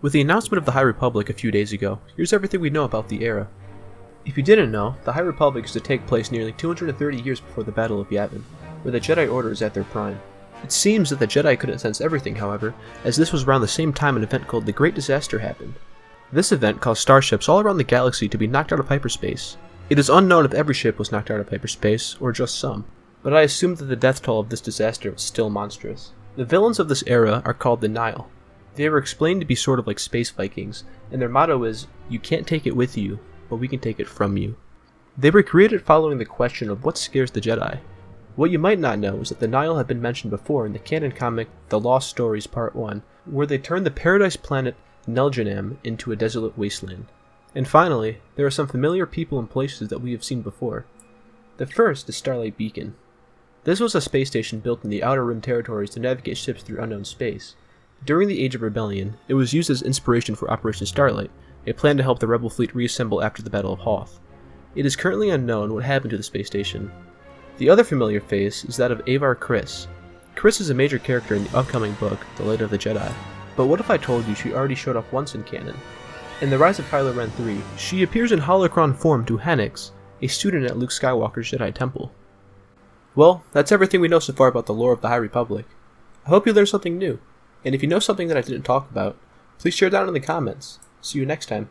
With the announcement of the High Republic a few days ago, here's everything we know about the era. If you didn't know, the High Republic is to take place nearly 230 years before the Battle of Yavin, where the Jedi Order is at their prime. It seems that the Jedi couldn't sense everything, however, as this was around the same time an event called the Great Disaster happened. This event caused starships all around the galaxy to be knocked out of hyperspace. It is unknown if every ship was knocked out of hyperspace, or just some, but I assume that the death toll of this disaster was still monstrous. The villains of this era are called the Nile. They were explained to be sort of like space Vikings, and their motto is, "You can't take it with you, but we can take it from you." They were created following the question of what scares the Jedi. What you might not know is that the Nile had been mentioned before in the canon comic The Lost Stories Part 1, where they turned the paradise planet Neljanam into a desolate wasteland. And finally, there are some familiar people and places that we have seen before. The first is Starlite Beacon. This was a space station built in the Outer Rim territories to navigate ships through unknown space. During the Age of Rebellion, it was used as inspiration for Operation Starlight, a plan to help the Rebel fleet reassemble after the Battle of Hoth. It is currently unknown what happened to the space station. The other familiar face is that of Avar Kriss. Kriss is a major character in the upcoming book, The Light of the Jedi. But what if I told you she already showed up once in canon? In The Rise of Kylo Ren 3, she appears in holocron form to Hennix, a student at Luke Skywalker's Jedi Temple. Well, that's everything we know so far about the lore of the High Republic. I hope you learned something new. And if you know something that I didn't talk about, please share it down in the comments. See you next time.